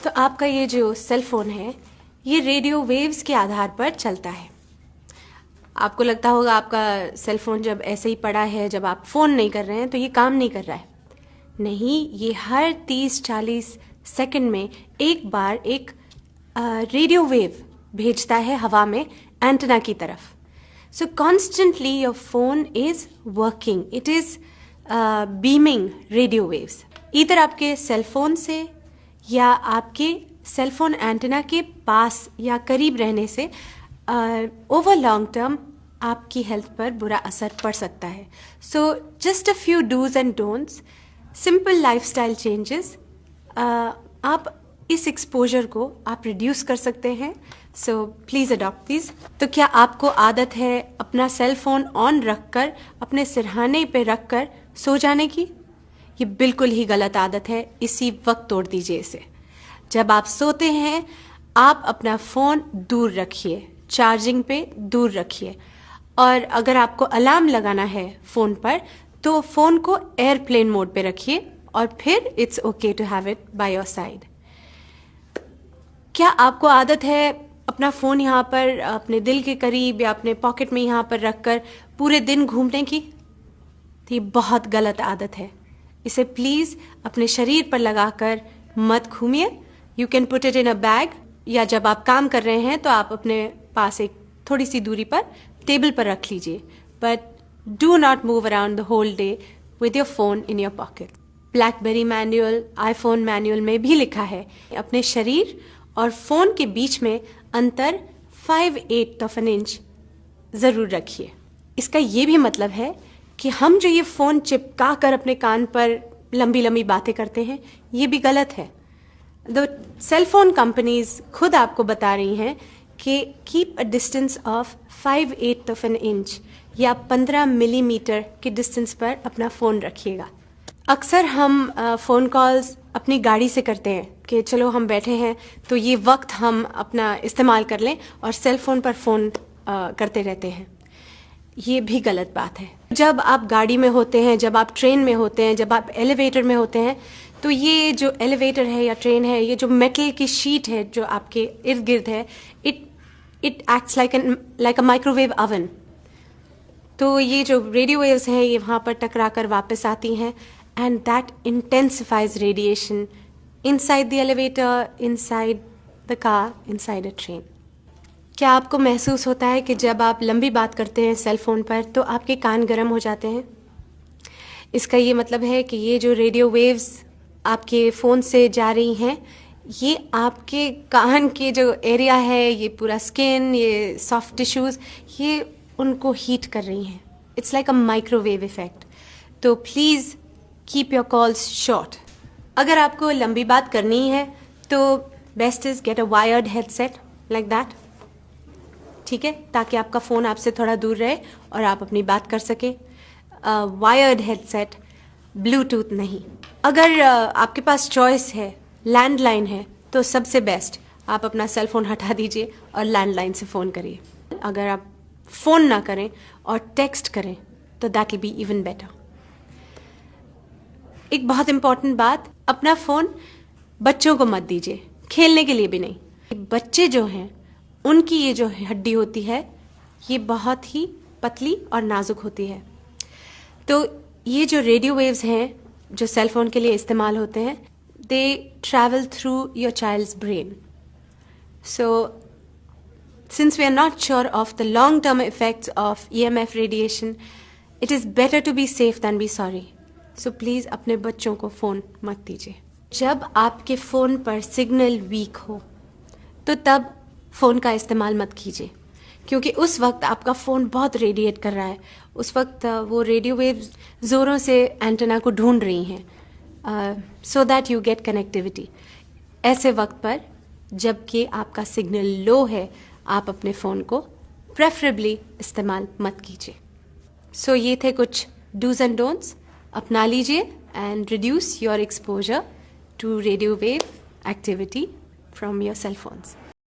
तो आपका ये जो सेल फोन है ये रेडियो वेव्स के आधार पर चलता है। आपको लगता होगा आपका सेल फोन जब ऐसे ही पड़ा है, जब आप फ़ोन नहीं कर रहे हैं तो ये काम नहीं कर रहा है। नहीं, ये हर 30-40 सेकंड में एक बार एक रेडियो वेव भेजता है हवा में एंटेना की तरफ। सो constantly your phone is working, it is beaming radio waves, इधर आपके सेल फोन से या आपके सेल फोन एंटेना के पास या करीब रहने से ओवर लॉन्ग टर्म आपकी हेल्थ पर बुरा असर पड़ सकता है। So just a few do's and don'ts, simple lifestyle changes, आप इस एक्सपोजर को आप रिड्यूस कर सकते हैं। So please adopt these. तो क्या आपको आदत है अपना सेल फोन ऑन रखकर अपने सिरहाने पे रखकर सो जाने की? ये बिल्कुल ही गलत आदत है, इसी वक्त तोड़ दीजिए इसे। जब आप सोते हैं आप अपना फ़ोन दूर रखिए, चार्जिंग पे दूर रखिए, और अगर आपको अलार्म लगाना है फ़ोन पर तो फ़ोन को एयरप्लेन मोड पे रखिए और फिर it's okay to have it by your side. क्या आपको आदत है अपना फ़ोन यहाँ पर अपने दिल के करीब या अपने पॉकेट में यहाँ पर रखकर पूरे दिन घूमने की? तो ये बहुत गलत आदत है, इसे प्लीज़ अपने शरीर पर लगाकर मत घूमिए। You can put it in a bag, या जब आप काम कर रहे हैं तो आप अपने पास एक थोड़ी सी दूरी पर टेबल पर रख लीजिए, but do not move around the whole day with your phone in your pocket. BlackBerry manual, iPhone manual में भी लिखा है अपने शरीर और फोन के बीच में अंतर 5/8 ऑफ एन इंच ज़रूर रखिए। इसका ये भी मतलब है कि हम जो ये फ़ोन चिपका कर अपने कान पर लंबी लंबी बातें करते हैं, ये भी गलत है। द सेल फोन कंपनीज खुद आपको बता रही हैं कि keep a distance of 5/8 of an inch या 15 मिलीमीटर के डिस्टेंस पर अपना फ़ोन रखिएगा। अक्सर हम फ़ोन कॉल्स अपनी गाड़ी से करते हैं कि चलो हम बैठे हैं तो ये वक्त हम अपना इस्तेमाल कर लें, और सेल फ़ोन पर फ़ोन करते रहते हैं। ये भी गलत बात है। जब आप गाड़ी में होते हैं, जब आप ट्रेन में होते हैं, जब आप एलिवेटर में होते हैं, तो ये जो एलिवेटर है या ट्रेन है, ये जो मेटल की शीट है जो आपके इर्द गिर्द है, it acts like a microwave oven. तो ये जो रेडियो वेव्स हैं ये वहाँ पर टकरा कर वापस आती हैं, and that intensifies radiation inside the elevator, inside the car, inside a train. क्या आपको महसूस होता है कि जब आप लंबी बात करते हैं सेल फोन पर तो आपके कान गर्म हो जाते हैं? इसका ये मतलब है कि ये जो रेडियो वेव्स आपके फ़ोन से जा रही हैं, ये आपके कान के जो एरिया है, ये पूरा स्किन, ये सॉफ्ट टिश्यूज़, ये उनको हीट कर रही हैं। It's like a microwave effect. तो please keep your calls short. अगर आपको लंबी बात करनी है तो best is get a wired headset like that, ठीक है, ताकि आपका फ़ोन आपसे थोड़ा दूर रहे और आप अपनी बात कर सकें। वायर्ड हेडसेट, ब्लूटूथ नहीं। अगर आपके पास चॉइस है, लैंडलाइन है, तो सबसे बेस्ट आप अपना सेल फोन हटा दीजिए और लैंडलाइन से फ़ोन करिए। अगर आप फ़ोन ना करें और टेक्स्ट करें तो that will be even better. एक बहुत इम्पॉर्टेंट बात, अपना फ़ोन बच्चों को मत दीजिए, खेलने के लिए भी नहीं। बच्चे जो हैं उनकी ये जो हड्डी होती है ये बहुत ही पतली और नाजुक होती है। तो ये जो रेडियो वेव्स हैं जो सेल फोन के लिए इस्तेमाल होते हैं, they travel through your child's brain. So since we are not sure of the long term effects of EMF radiation, it is better to be safe than be sorry. So please अपने बच्चों को phone मत दीजिए। जब आपके phone पर signal weak हो तो तब फ़ोन का इस्तेमाल मत कीजिए, क्योंकि उस वक्त आपका फ़ोन बहुत रेडिएट कर रहा है। उस वक्त वो रेडियो वेव्स ज़ोरों से एंटेना को ढूंढ रही हैं so that you get connectivity. ऐसे वक्त पर जबकि आपका सिग्नल लो है, आप अपने फ़ोन को प्रेफरेबली इस्तेमाल मत कीजिए। सो ये थे कुछ डूज एंड डोंट्स, अपना लीजिए and reduce your exposure to radio wave activity from your cell phones.